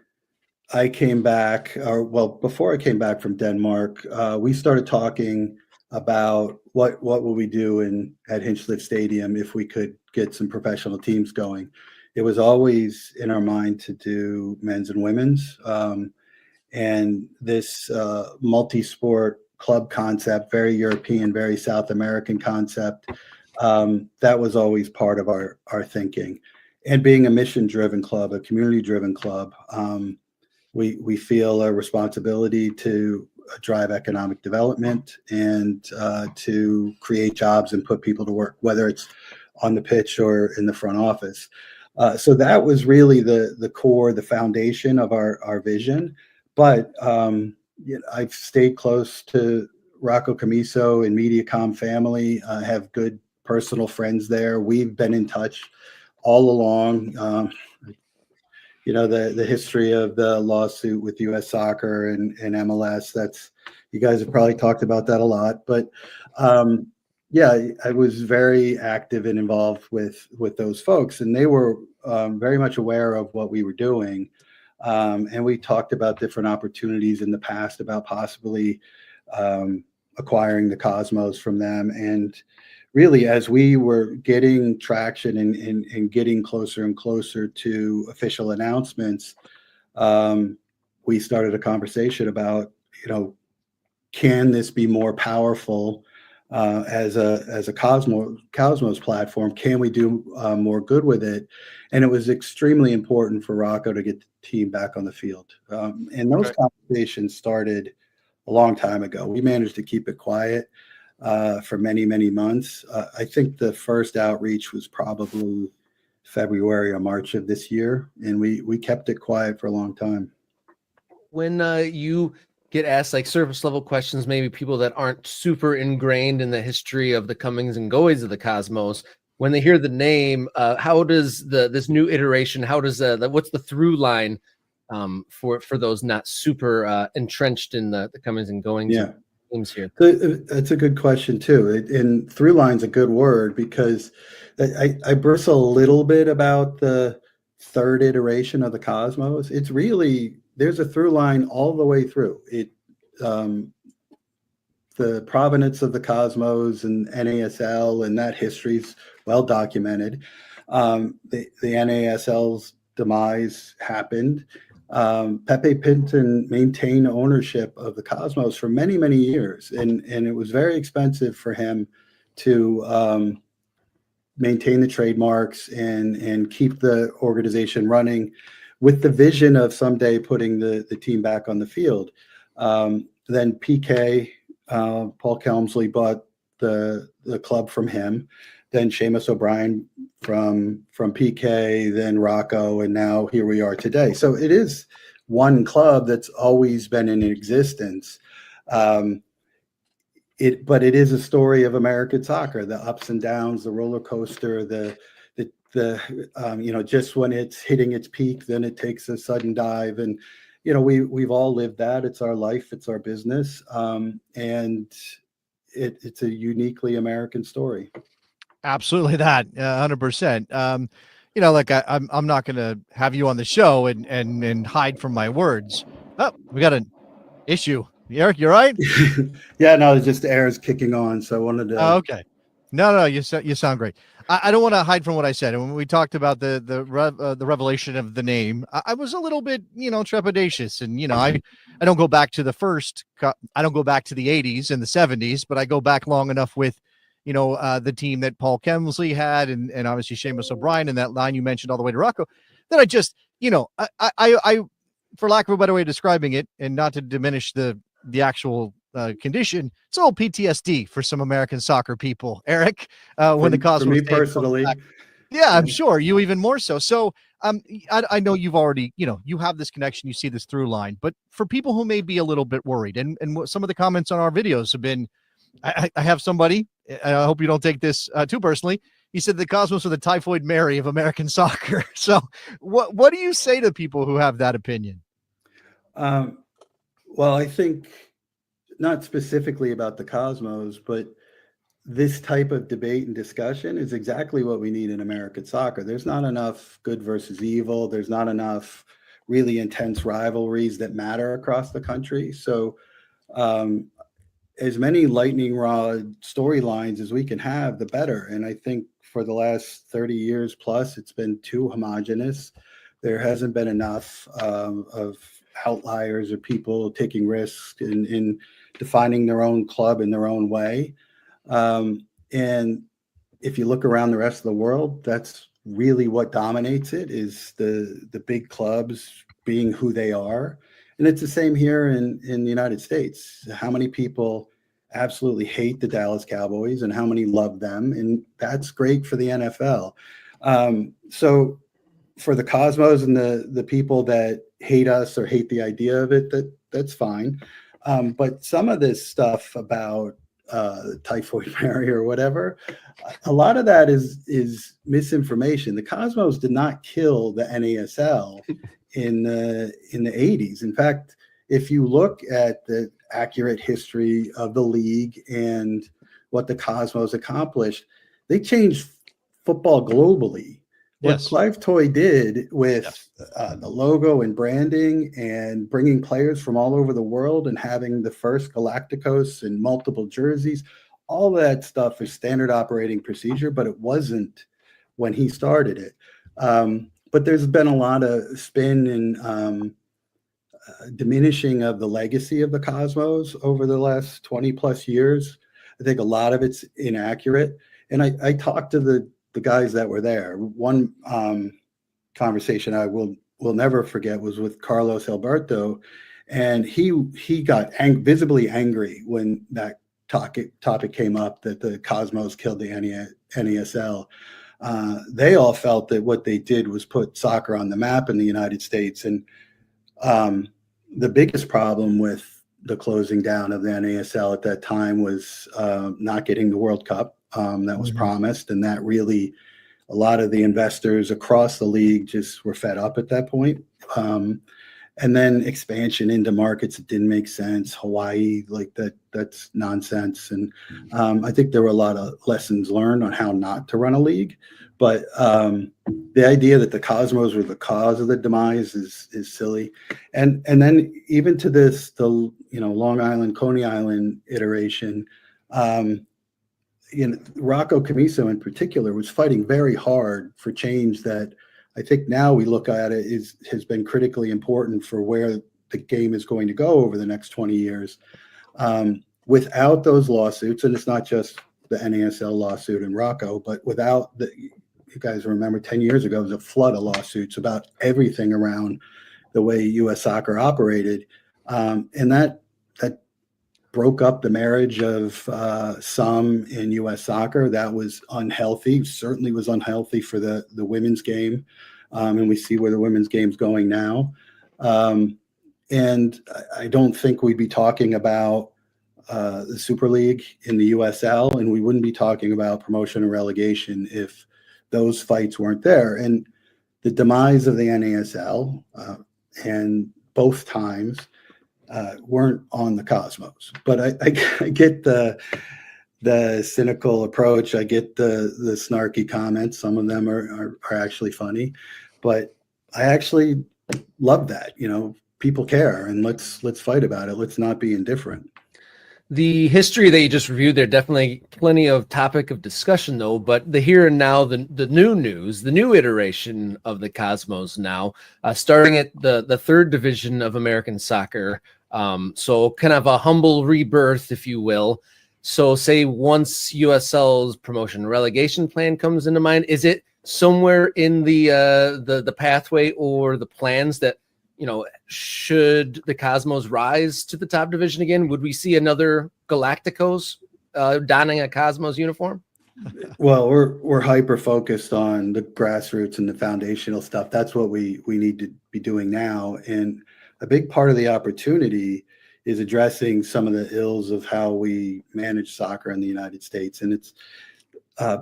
I came back, before I came back from Denmark, we started talking about what would we do at Hinchliffe Stadium if we could get some professional teams going. It was always in our mind to do men's and women's, and this multi-sport club concept, very European, very South American concept, that was always part of our thinking. And being a mission-driven club, a community-driven club, we feel a responsibility to drive economic development and to create jobs and put people to work, whether it's on the pitch or in the front office. So that was really the core, the foundation of our vision. But I've stayed close to Rocco Camiso and Mediacom family. I have good personal friends there. We've been in touch all along. The history of the lawsuit with U.S. Soccer and MLS, you guys have probably talked about that a lot. But Yeah, I was very active and involved with those folks, and they were very much aware of what we were doing. And we talked about different opportunities in the past about possibly acquiring the Cosmos from them. And really, as we were getting traction and getting closer and closer to official announcements, we started a conversation about, can this be more powerful as a Cosmos platform? Can we do more good with it? And it was extremely important for Rocco to get the team back on the field. And those conversations started a long time ago. We managed to keep it quiet for many, many months. I think the first outreach was probably February or March of this year, and we kept it quiet for a long time. When you get asked like surface level questions, maybe people that aren't super ingrained in the history of the comings and goings of the Cosmos, when they hear the name, how does this new iteration, how does what's the through line for those not super entrenched in the comings and goings of teams here? That's a good question too. And through line's a good word, because I bristle a little bit about the third iteration of the Cosmos. It's really, there's a through line all the way through it. The provenance of the Cosmos and NASL and that history's well documented. The NASL's demise happened. Pepe Pinton maintained ownership of the Cosmos for many, many years, and it was very expensive for him to maintain the trademarks and keep the organization running, with the vision of someday putting the team back on the field. Then PK, Paul Kelmsley, bought the club from him. Then Seamus O'Brien from PK, then Rocco, and now here we are today. So it is one club that's always been in existence. But it is a story of American soccer, the ups and downs, the roller coaster, the just when it's hitting its peak, then it takes a sudden dive. And, we've all lived that. It's our life. It's our business. And it's a uniquely American story. Absolutely, that 100%. Like I'm not going to have you on the show and hide from my words. Oh, we got an issue. Erik, you right? Yeah, no, it's just the air is kicking on, so I wanted to. Oh, okay. No, you sound great. I don't want to hide from what I said. And when we talked about the revelation of the name, I was a little bit, trepidatious. And, I don't go back to I don't go back to the 80s and the 70s, but I go back long enough with, the team that Paul Kemsley had and obviously Seamus O'Brien and that line you mentioned all the way to Rocco, that I just, I for lack of a better way of describing it, and not to diminish the actual condition, it's all PTSD for some American soccer people, Erik, when the Cosmos. For me personally. Yeah, I'm sure you even more so. So I know you've already, you have this connection, you see this through line, but for people who may be a little bit worried, and some of the comments on our videos have been, I have somebody, and I hope you don't take this too personally. He said the Cosmos are the Typhoid Mary of American soccer. So what do you say to people who have that opinion? Well, I think not specifically about the Cosmos, but this type of debate and discussion is exactly what we need in American soccer. There's not enough good versus evil. There's not enough really intense rivalries that matter across the country. So as many lightning rod storylines as we can have, the better. And I think for the last 30 years plus, it's been too homogenous. There hasn't been enough of outliers or people taking risks in defining their own club in their own way. And if you look around the rest of the world, that's really what dominates it, is the big clubs being who they are. And it's the same here in the United States. How many people absolutely hate the Dallas Cowboys and how many love them? And that's great for the NFL. So for the Cosmos and the people that hate us or hate the idea of it, that's fine. But some of this stuff about Typhoid Mary or whatever, a lot of that is misinformation. The Cosmos did not kill the NASL in the 80s. In fact, if you look at the accurate history of the league and what the Cosmos accomplished. They changed football globally. What Yes. Clive Toy did with the logo and branding and bringing players from all over the world and having the first Galacticos and multiple jerseys, all that stuff is standard operating procedure, but it wasn't when he started it. But there's been a lot of spin and diminishing of the legacy of the Cosmos over the last 20 plus years. I think a lot of it's inaccurate. And I talked to the guys that were there. One conversation I will never forget was with Carlos Alberto, and he got visibly angry when that topic came up that the Cosmos killed the NASL. They all felt that what they did was put soccer on the map in the United States, and the biggest problem with the closing down of the NASL at that time was not getting the World Cup that was promised, and that really, a lot of the investors across the league just were fed up at that point. And then expansion into markets that didn't make sense. Hawaii, like that's nonsense. And I think there were a lot of lessons learned on how not to run a league. But the idea that the Cosmos were the cause of the demise is silly. And then even to this, the Long Island, Coney Island iteration, Rocco Camiso in particular was fighting very hard for change that I think now we look at it has been critically important for where the game is going to go over the next 20 years. Without those lawsuits, and it's not just the NASL lawsuit and Rocco, but without you guys remember 10 years ago, there was a flood of lawsuits about everything around the way U.S. soccer operated. And that broke up the marriage of some in U.S. soccer. That was unhealthy, certainly was unhealthy for the women's game. And we see where the women's game's going now. And I don't think we'd be talking about the Super League in the USL, and we wouldn't be talking about promotion and relegation if those fights weren't there. And the demise of the NASL and both times weren't on the Cosmos. But I get the cynical approach. I get the snarky comments. Some of them are actually funny, but I actually love that. People care, and let's fight about it. Let's not be indifferent. The history that you just reviewed there, definitely plenty of topic of discussion, though. But the here and now, the new news, the new iteration of the Cosmos now, starting at the third division of American soccer. So kind of a humble rebirth, if you will. So say once USL's promotion and relegation plan comes into mind, is it somewhere in the pathway or the plans that, should the Cosmos rise to the top division again, would we see another Galacticos donning a Cosmos uniform? Well, we're hyper focused on the grassroots and the foundational stuff. That's what we need to be doing now. And a big part of the opportunity is addressing some of the ills of how we manage soccer in the United States. And it's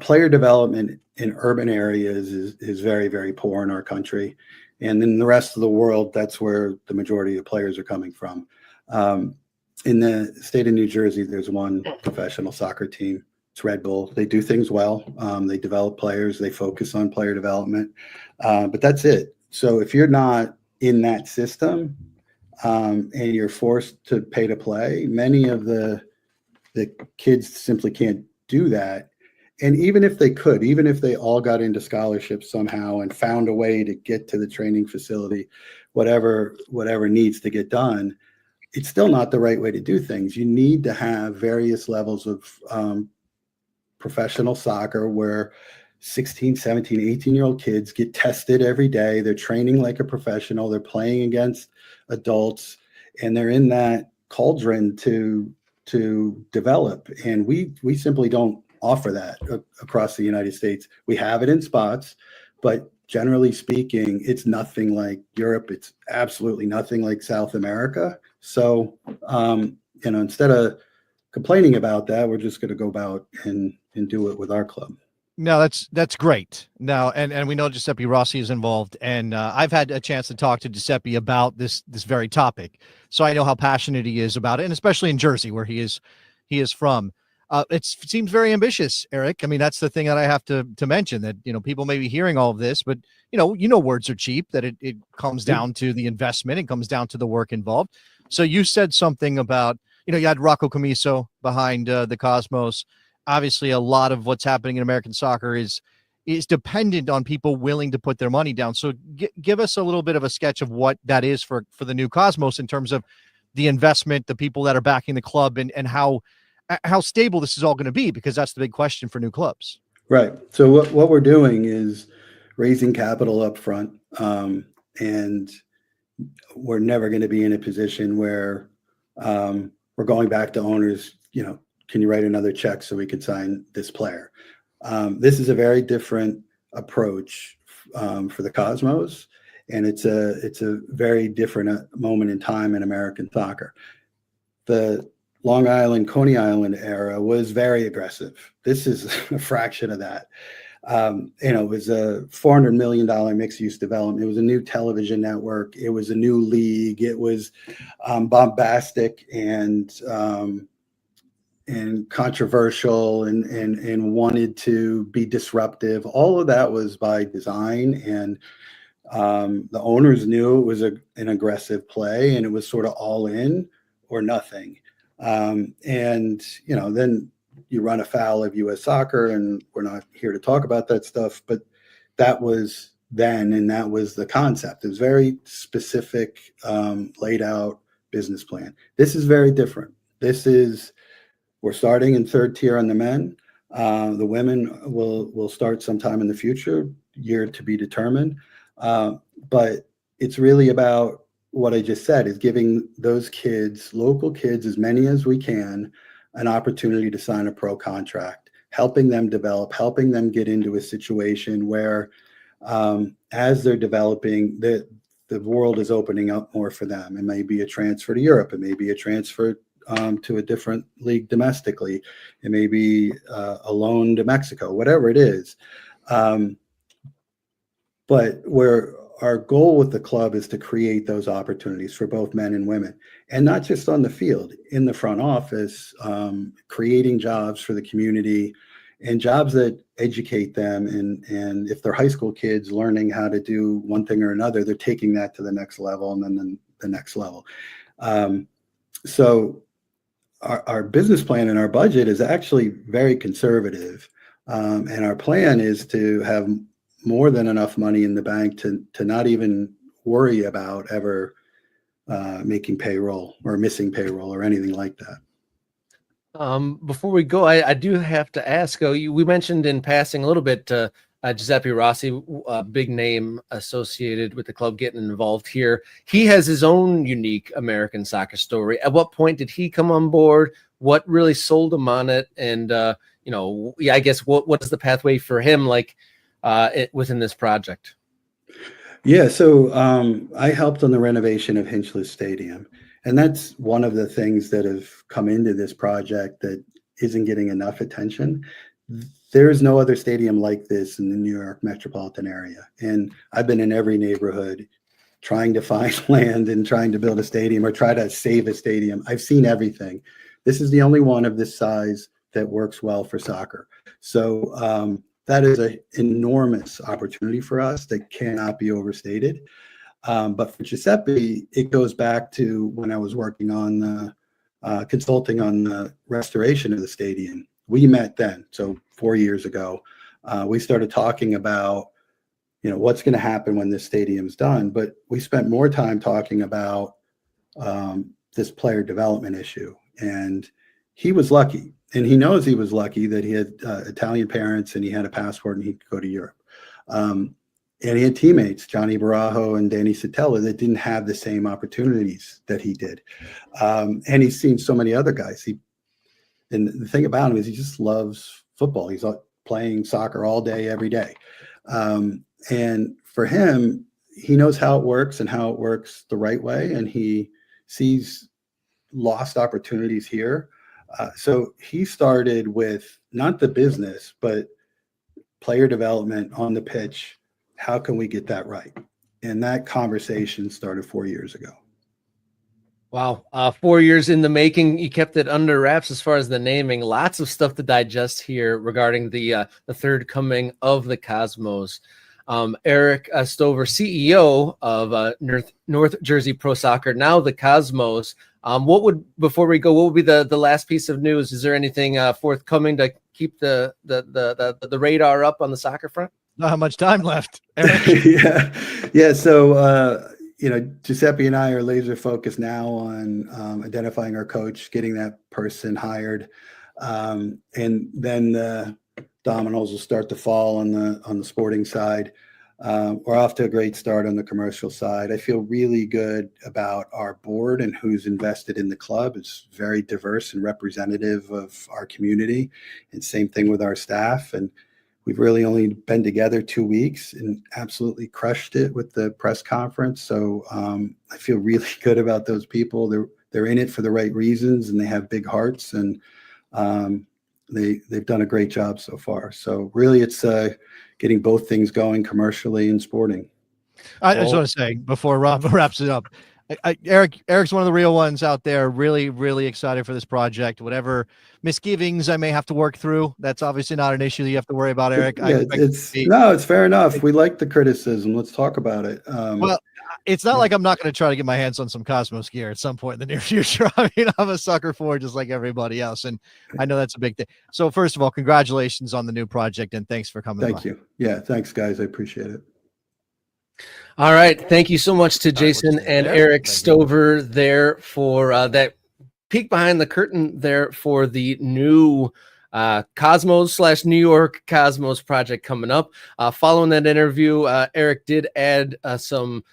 player development in urban areas is very, very poor in our country. And in the rest of the world, that's where the majority of players are coming from. In the state of New Jersey, there's one professional soccer team. It's Red Bull. They do things well. They develop players. They focus on player development. But that's it. So if you're not in that system and you're forced to pay to play, many of the kids simply can't do that. And even if they could, even if they all got into scholarships somehow and found a way to get to the training facility, whatever needs to get done, it's still not the right way to do things. You need to have various levels of professional soccer where 16, 17, 18-year-old kids get tested every day. They're training like a professional. They're playing against adults, and they're in that cauldron to develop. And we simply don't offer that across the United States. We have it in spots, but generally speaking, it's nothing like Europe. It's absolutely nothing like South America. So, instead of complaining about that, we're just going to go about and do it with our club. No, that's great. Now, and we know Giuseppe Rossi is involved, and I've had a chance to talk to Giuseppe about this very topic, so I know how passionate he is about it, and especially in Jersey, where he is from. It seems very ambitious, Erik. I mean, that's the thing that I have to mention, that, people may be hearing all of this, but words are cheap, that it comes down to the investment. It comes down to the work involved. So you said something about, you had Rocco Camiso behind the Cosmos. Obviously, a lot of what's happening in American soccer is dependent on people willing to put their money down. So give us a little bit of a sketch of what that is for the new Cosmos in terms of the investment, the people that are backing the club, and how stable this is all going to be, because that's the big question for new clubs. Right. So what we're doing is raising capital up front, and we're never going to be in a position where we're going back to owners, can you write another check so we could sign this player? This is a very different approach for the Cosmos, and it's a very different moment in time in American soccer. The Long Island, Coney Island era was very aggressive. This is a fraction of that. It was a $400 million mixed-use development. It was a new television network. It was a new league. It was bombastic and controversial and wanted to be disruptive. All of that was by design, and the owners knew it was an aggressive play, and it was sort of all in or nothing. Then you run afoul of U.S. soccer, and we're not here to talk about that stuff, but that was then, and that was the concept. It was very specific, laid out business plan. This is very different. We're starting in third tier on the men. The women will start sometime in the future, year to be determined. But it's really about what I just said, is giving those kids, local kids, as many as we can, an opportunity to sign a pro contract, helping them develop, helping them get into a situation where as they're developing, the world is opening up more for them. It may be a transfer to Europe. It may be a transfer to a different league domestically. It may be a loan to Mexico, whatever it is. But our goal with the club is to create those opportunities for both men and women, and not just on the field, in the front office, creating jobs for the community and jobs that educate them. And if they're high school kids learning how to do one thing or another, they're taking that to the next level, and then the next level. So our business plan and our budget is actually very conservative. And our plan is to have more than enough money in the bank to not even worry about ever making payroll or missing payroll or anything like that. Before we go, I do have to ask, we mentioned in passing a little bit Giuseppe Rossi, a big name associated with the club, getting involved here. He has his own unique American soccer story. At what point did he come on board? What really sold him on it? And, I guess what is the pathway for him within this project? Yeah, so I helped on the renovation of Hinchley Stadium. And that's one of the things that have come into this project that isn't getting enough attention. There is no other stadium like this in the New York metropolitan area. And I've been in every neighborhood trying to find land and trying to build a stadium or try to save a stadium. I've seen everything. This is the only one of this size that works well for soccer. So that is an enormous opportunity for us that cannot be overstated. But for Giuseppe, it goes back to when I was working on consulting on the restoration of the stadium. We met then, so 4 years ago. We started talking about, what's going to happen when this stadium's done. But we spent more time talking about this player development issue. And he was lucky, and he knows he was lucky that he had Italian parents and he had a passport and he could go to Europe. And he had teammates, Johnny Barajo and Danny Sotella, that didn't have the same opportunities that he did. And he's seen so many other guys. And the thing about him is he just loves football. He's playing soccer all day, every day. And for him, he knows how it works and how it works the right way. And he sees lost opportunities here. So he started with not the business, but player development on the pitch. How can we get that right? And that conversation started 4 years ago. Wow. 4 years in the making. You kept it under wraps as far as the naming. Lots of stuff to digest here regarding the third coming of the Cosmos. Erik Stover, CEO of North Jersey Pro Soccer, now the Cosmos. Before we go, what would be the last piece of news? Is there anything forthcoming to keep the radar up on the soccer front? Not how much time left, Erik? Yeah. So, Giuseppe and I are laser focused now on identifying our coach, getting that person hired, and then the dominoes will start to fall on the sporting side. We're off to a great start on the commercial side. I feel really good about our board and who's invested in the club. It's very diverse and representative of our community, and same thing with our staff. And we've really only been together 2 weeks and absolutely crushed it with the press conference. So I feel really good about those people. They're in it for the right reasons, and they have big hearts, and they've done a great job so far. So really, it's getting both things going, commercially and sporting. I just want to say before Rob wraps it up, Erik's one of the real ones out there. Really, really excited for this project. Whatever misgivings I may have to work through, that's obviously not an issue that you have to worry about, Erik. It's fair enough. We like the criticism. Let's talk about it. Well, it's not like I'm not going to try to get my hands on some Cosmos gear at some point in the near future. I mean, I'm a sucker for it just like everybody else, and I know that's a big thing. So first of all, congratulations on the new project, and thanks for coming. Thank you. Yeah, thanks, guys. I appreciate it. All right. Thank you so much to Jason and Erik Stover there for that peek behind the curtain there for the new Cosmos / New York Cosmos project coming up. Following that interview, Erik did add some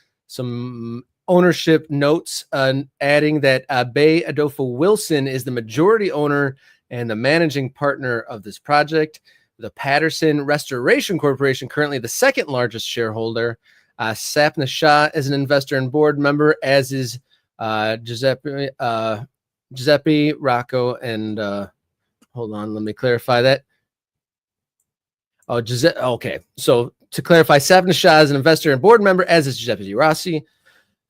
ownership notes, adding that Bay Adolfo Wilson is the majority owner and the managing partner of this project. The Patterson Restoration Corporation, currently the second largest shareholder. Sapna Shah is an investor and board member, as is Giuseppe Rocco, and hold on, let me clarify that. Giuseppe. Okay, so to clarify, Sapna Shah is an investor and board member, as is Giuseppe Rossi,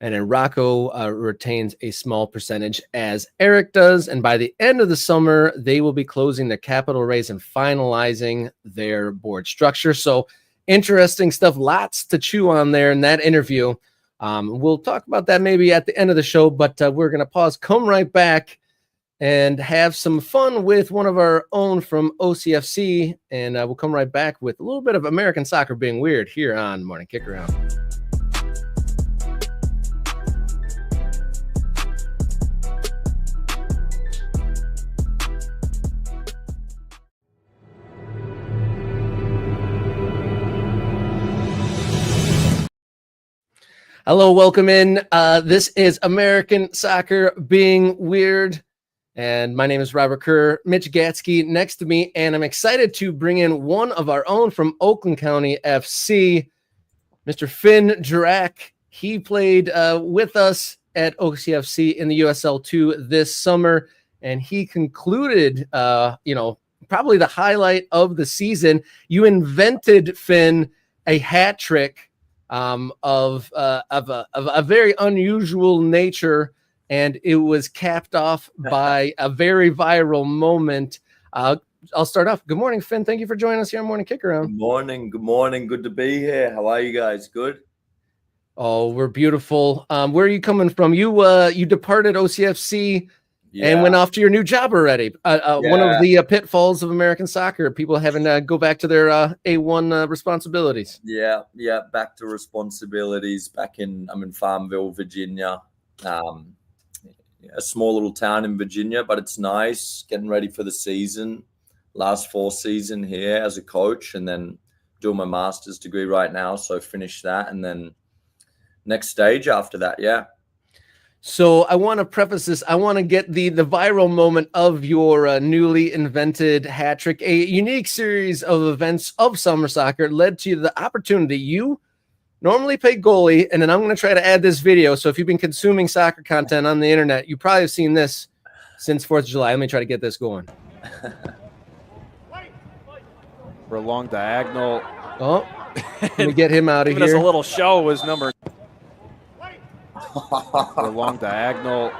and then Rocco retains a small percentage, as Erik does. And by the end of the summer, they will be closing the capital raise and finalizing their board structure. So interesting stuff, lots to chew on there in that interview. We'll talk about that maybe at the end of the show, but we're going to pause, come right back, and have some fun with one of our own from OCFC. And we'll come right back with a little bit of American soccer being weird here on Morning Kick Around. Hello, welcome in. This is American Soccer Being Weird. And my name is Robert Kerr, Mitch Gatsky next to me. And I'm excited to bring in one of our own from Oakland County FC, Mr. Finn Jurak. He played with us at OCFC in the USL 2 this summer. And he concluded, probably the highlight of the season. You invented, Finn, a hat trick of a very unusual nature, and it was capped off by a very viral moment. I'll start off. Good morning, Finn. Thank you for joining us here on Morning Kick Around. Good morning. Good morning. Good to be here. How are you guys? Good? Oh, we're beautiful. Where are you coming from? You departed OCFC and went off to your new job already. One of the pitfalls of American soccer, people having to go back to their A1 responsibilities. Yeah. Back to responsibilities. I'm in Farmville, Virginia. A small little town in Virginia, but it's nice. Getting ready for the season. Last fall season here as a coach, and then doing my master's degree right now. So finish that, and then next stage after that. Yeah. So I want to preface this. I want to get the viral moment of your newly invented hat trick. A unique series of events of summer soccer led to the opportunity. You normally play goalie, and then I'm going to try to add this video. So if you've been consuming soccer content on the internet, you probably have seen this since 4th of July. Let me try to get this going. For a long diagonal. Oh, let me get him out of here. A little show was number. For a long diagonal.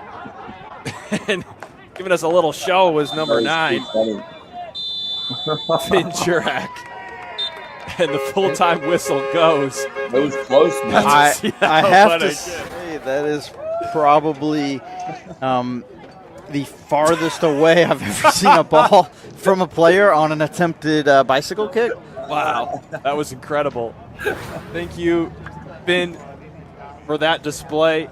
And giving us a little show was number 9, Funny. Finn Jurak. And the full-time whistle goes. It was close, man. I Yeah, have what to a say that is probably the farthest away I've ever seen a ball from a player on an attempted bicycle kick. Wow, that was incredible. Thank you, Finn, for that display.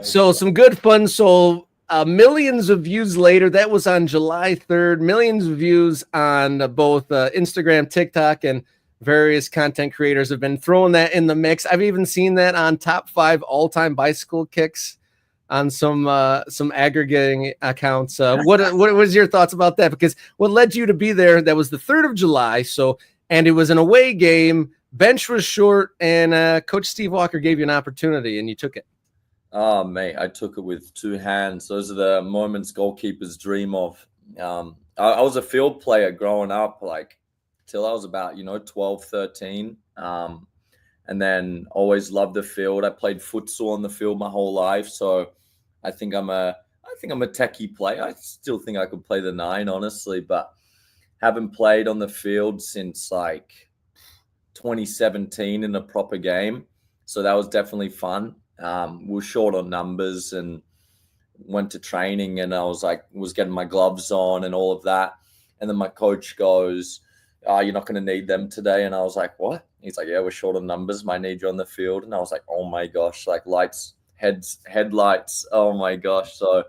So some good fun. So millions of views later, that was on July 3rd, millions of views on both Instagram, TikTok, and various content creators have been throwing that in the mix. I've even seen that on top 5 all-time bicycle kicks on some aggregating accounts. What was your thoughts about that? Because what led you to be there? That was the 3rd of July. And it was an away game. Bench was short, and Coach Steve Walker gave you an opportunity, and you took it. Oh, mate, I took it with 2 hands. Those are the moments goalkeepers dream of. I was a field player growing up, like till I was about 12, 13. And then always loved the field. I played futsal on the field my whole life, so I think I'm a techie player. I still think I could play the 9, honestly, but haven't played on the field since like 2017 in a proper game. So that was definitely fun. We were short on numbers and went to training, and I was getting my gloves on and all of that. And then my coach goes, "Oh, you're not going to need them today." And I was like, "What?" He's like, "Yeah, we're short on numbers. Might need you on the field." And I was like, "Oh my gosh!" Like headlights. Oh my gosh! So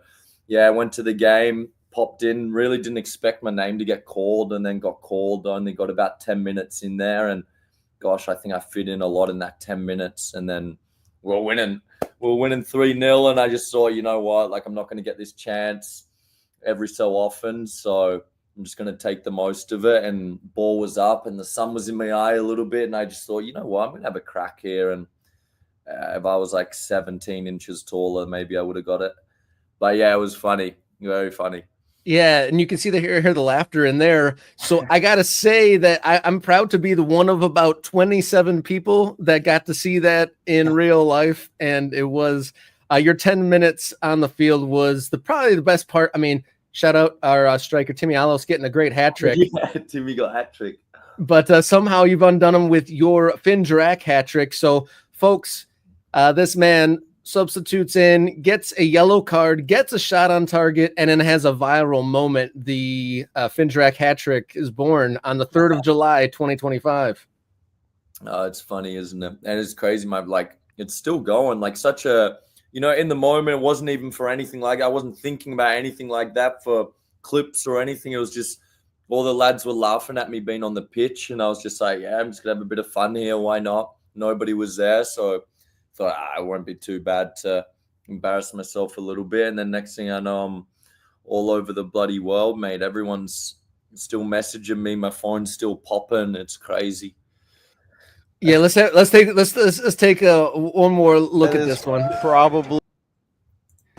yeah, I went to the game, popped in. Really didn't expect my name to get called, and then got called. I only got about 10 minutes in there, and gosh, I think I fit in a lot in that 10 minutes. And then we're winning 3-0, and I just saw, you know what? Like, I'm not going to get this chance every so often, so I'm just going to take the most of it. And ball was up, and the sun was in my eye a little bit, and I just thought, you know what? I'm going to have a crack here. And if I was like 17 inches taller, maybe I would have got it. But yeah, it was funny, very funny. Yeah, and you can see hear the laughter in there. So I got to say that I'm proud to be the one of about 27 people that got to see that in real life. And it was your 10 minutes on the field was probably the best part. I mean, shout out our striker, Timmy Alos, getting a great hat trick. Yeah, Timmy got hat trick. But somehow you've undone him with your Finn Jurak hat trick. So, folks, this man substitutes in, gets a yellow card, gets a shot on target, and then has a viral moment. The Finn Jurak hat trick is born on the 3rd of July, 2025. It's funny, isn't it? And it's crazy. It's still going. Like such a, in the moment, it wasn't even for anything like I wasn't thinking about anything like that for clips or anything. It was just all the lads were laughing at me being on the pitch, and I was just like, yeah, I'm just gonna have a bit of fun here. Why not? Nobody was there, so thought it won't be too bad to embarrass myself a little bit. And then next thing I know, I'm all over the bloody world, mate. Everyone's still messaging me. My phone's still popping. It's crazy. Yeah, let's take one more look at this one. Probably.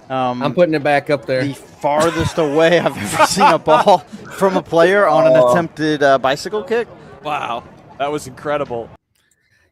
I'm putting it back up there. The farthest away I've ever seen a ball from a player on an attempted bicycle kick. Wow, that was incredible.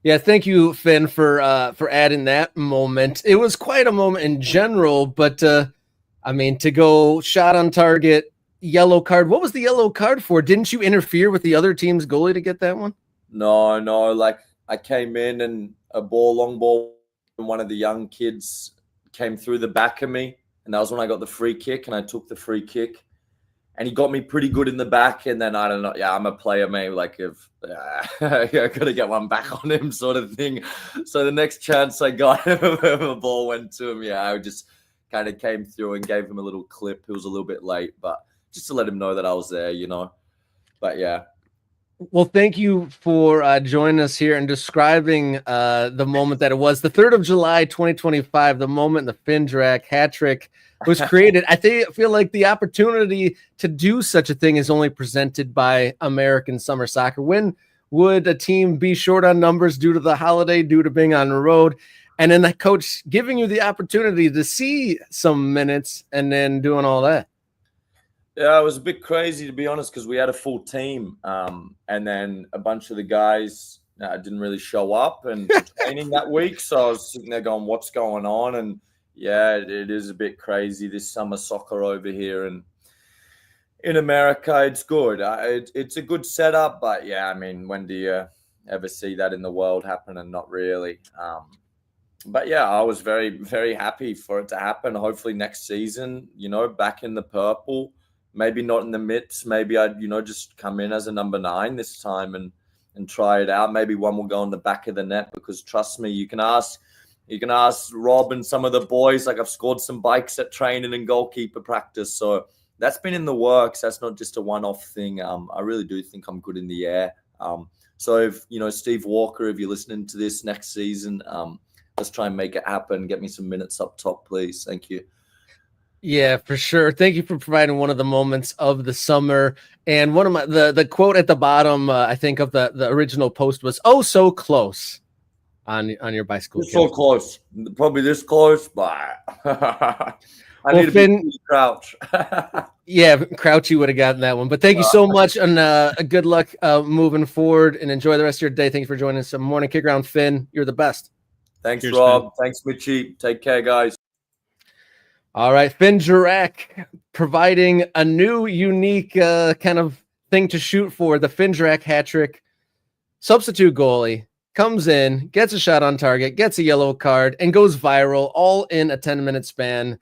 Yeah, thank you, Finn, for adding that moment. It was quite a moment in general, but I mean, to go shot on target, yellow card. What was the yellow card for? Didn't you interfere with the other team's goalie to get that one? No. Like I came in and long ball, and one of the young kids came through the back of me, and that was when I got the free kick, and I took the free kick. And he got me pretty good in the back, and then I don't know. Yeah, I'm a player, mate. Like I gotta get one back on him, sort of thing. So the next chance I got, the ball went to him. Yeah, I just kind of came through and gave him a little clip. It was a little bit late, but just to let him know that I was there, But yeah. Well, thank you for joining us here and describing the moment that it was. The 3rd of July, 2025, the moment the Finn Jurak hat trick was created. I feel like the opportunity to do such a thing is only presented by American summer soccer. When would a team be short on numbers due to the holiday, due to being on the road? And then the coach giving you the opportunity to see some minutes and then doing all that. Yeah, it was a bit crazy, to be honest, because we had a full team. And then a bunch of the guys didn't really show up and training that week. So I was sitting there going, what's going on? And Yeah, it is a bit crazy this summer soccer over here, and in America, it's good. It's a good setup, but yeah, I mean, when do you ever see that in the world happen? And not really. But yeah, I was very, very happy for it to happen. Hopefully next season, back in the purple, maybe not in the mitts. Maybe I'd, just come in as a number 9 this time and try it out. Maybe one will go on the back of the net, because trust me, you can ask Rob and some of the boys. Like, I've scored some bikes at training and goalkeeper practice. So that's been in the works. That's not just a one-off thing. I really do think I'm good in the air. So if, Steve Walker, if you're listening to this next season, let's try and make it happen. Get me some minutes up top, please. Thank you. Yeah, for sure. Thank you for providing one of the moments of the summer. And one of the quote at the bottom, I think, of the original post was, "Oh, so close," on your bicycle. So close, probably this close, but I need to be Crouch. Yeah, Crouchy would have gotten that one. But thank you so much, and good luck moving forward, and enjoy the rest of your day. Thank you for joining us on Morning Kick Around. Finn, you're the best. Thanks, Cheers, Rob. Man. Thanks, Mitchie. Take care, guys. All right, Finn Jurak providing a new, unique kind of thing to shoot for. The Finn Jurak hat-trick. Substitute goalie comes in, gets a shot on target, gets a yellow card, and goes viral, all in a 10-minute span.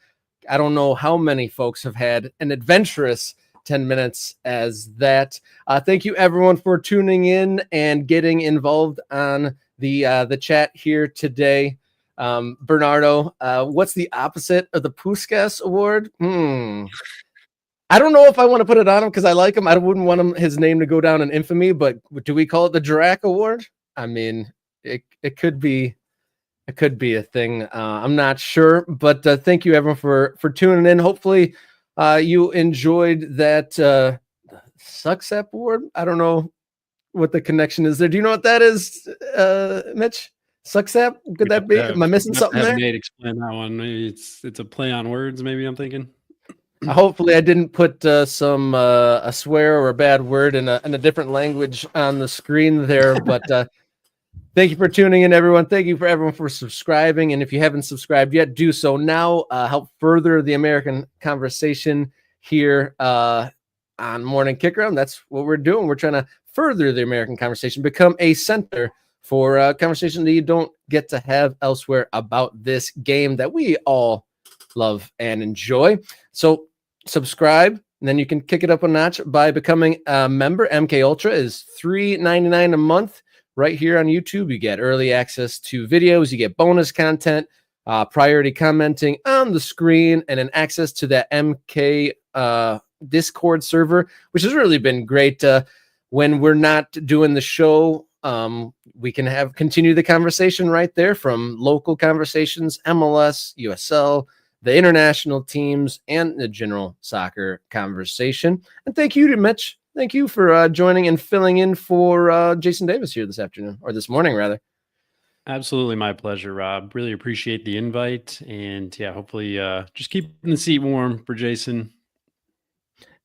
I don't know how many folks have had an adventurous 10 minutes as that. Thank you, everyone, for tuning in and getting involved on the chat here today. Bernardo, what's the opposite of the Puskas Award? I don't know if I want to put it on him because I like him. I wouldn't want his name to go down in infamy, but do we call it the Jurak Award? I mean, it could be a thing. I'm not sure, but thank you, everyone, for tuning in. Hopefully you enjoyed that Sucksap Award. I don't know what the connection is there. Do you know what that is, Mitch? Sucksap? Could that be? Am I missing something there? Nate explain that one. Maybe it's a play on words. Maybe I'm thinking. Hopefully, I didn't put a swear or a bad word in a different language on the screen there. But thank you for tuning in, everyone. Thank you for everyone for subscribing. And if you haven't subscribed yet, do so now. Help further the American conversation here on Morning Kick Around. That's what we're doing. We're trying to further the American conversation, become a center for a conversation that you don't get to have elsewhere about this game that we all love and enjoy. So subscribe, and then you can kick it up a notch by becoming a member. MK Ultra is $3.99 a month right here on YouTube. You get early access to videos, you get bonus content, priority commenting on the screen, and then access to that MK Discord server, which has really been great. When we're not doing the show, we can continue the conversation right there, from local conversations, MLS, USL, the international teams, and the general soccer conversation. And thank you to Mitch. Thank you for joining and filling in for Jason Davis here this afternoon, or this morning, rather. Absolutely my pleasure, Rob. Really appreciate the invite. And yeah, hopefully just keeping the seat warm for Jason.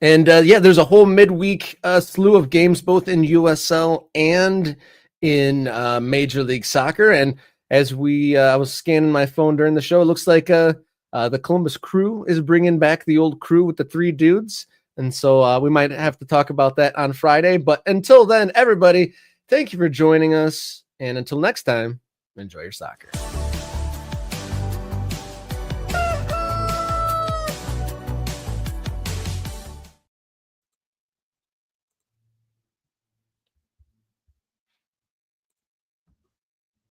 And there's a whole midweek slew of games, both in USL and in Major League Soccer. And as I was scanning my phone during the show, it looks like the Columbus Crew is bringing back the old Crew with the 3 dudes. And so we might have to talk about that on Friday. But until then, everybody, thank you for joining us. And until next time, enjoy your soccer.